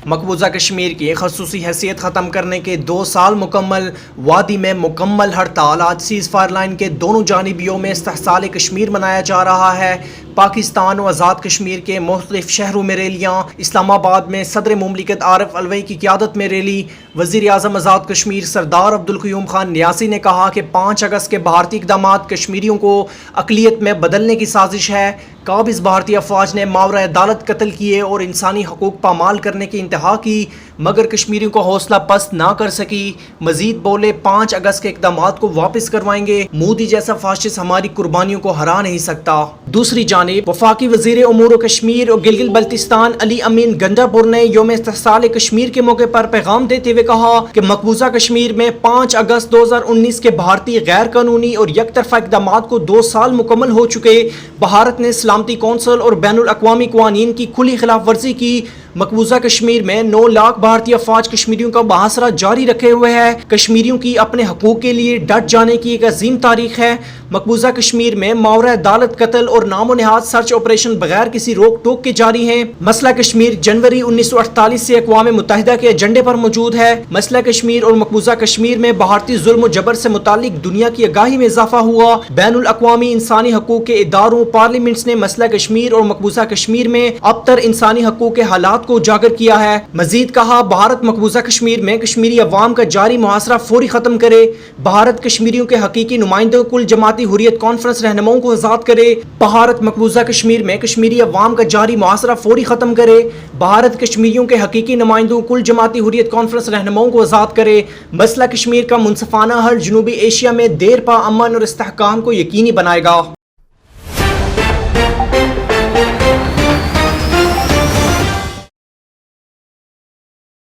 مقبوضہ کشمیر کی خصوصی حیثیت ختم کرنے کے 2 سال مکمل، وادی میں مکمل ہڑتال۔ آج سیز فائر لائن کے دونوں جانبیوں میں استحصال کشمیر منایا جا رہا ہے۔ پاکستان و آزاد کشمیر کے مختلف شہروں میں ریلیاں۔ اسلام آباد میں صدر مملکت عارف علوی کی قیادت میں ریلی۔ وزیر اعظم آزاد کشمیر سردار عبدالقیوم خان نیازی نے کہا کہ 5 اگست کے بھارتی اقدامات کشمیریوں کو اقلیت میں بدلنے کی سازش ہے۔ قابض بھارتی افواج نے ماورا عدالت قتل کیے اور انسانی حقوق پامال کرنے کی انتہا کی، مگر کشمیریوں کو حوصلہ پست نہ کر سکی۔ مزید بولے 5 اگست کے اقدامات کو واپس کروائیں گے۔ مودی جیسا فاشسٹ ہماری قربانیوں کو ہرا نہیں سکتا۔ دوسری جانب وفاقی وزیر امور کشمیر اور گلگت بلتستان علی امین گنڈاپور نے یوم استحصال کشمیر کے موقع پر پیغام دیتے ہوئے کہا کہ مقبوضہ کشمیر میں 5 اگست 2019 کے بھارتی غیر قانونی اور یک طرفہ اقدامات کو 2 سال مکمل ہو چکے۔ بھارت نے سلامتی کونسل اور بین الاقوامی قوانین کی کھلی خلاف ورزی کی۔ مقبوضہ کشمیر میں 9 لاکھ بھارتی افواج کشمیریوں کا محاصرہ جاری رکھے ہوئے ہے۔ کشمیریوں کی اپنے حقوق کے لیے ڈٹ جانے کی ایک عظیم تاریخ ہے۔ مقبوضہ کشمیر میں ماورا عدالت قتل اور نام و نہاد سرچ آپریشن بغیر کسی روک ٹوک کے جاری ہیں۔ مسئلہ کشمیر جنوری 1948 سے اقوام متحدہ کے ایجنڈے پر موجود ہے۔ مسئلہ کشمیر اور مقبوضہ کشمیر میں بھارتی ظلم و جبر سے متعلق دنیا کی آگاہی میں اضافہ ہوا۔ بین الاقوامی انسانی حقوق کے اداروں پارلیمنٹس نے مسئلہ کشمیر اور مقبوضہ کشمیر میں ابتر انسانی حقوق کے حالات کو اجاگر کیا ہے۔ مزید کہا بھارت مقبوضہ کشمیر میں کشمیری عوام کا جاری محاصرہ فوری ختم کرے۔ بھارت کشمیریوں کے حقیقی نمائندوں کل جماعتی حریت کانفرنس رہنماؤں کو آزاد کرے۔ بھارت مقبوضہ کشمیر میں کشمیری عوام کا جاری محاصرہ فوری ختم کرے۔ بھارت کشمیریوں کے حقیقی نمائندوں کل جماعتی حریت کانفرنس رہنماؤں کو آزاد کرے۔ مسئلہ کشمیر کا منصفانہ حل جنوبی ایشیا میں دیر پا امن اور استحکام کو یقینی بنائے گا۔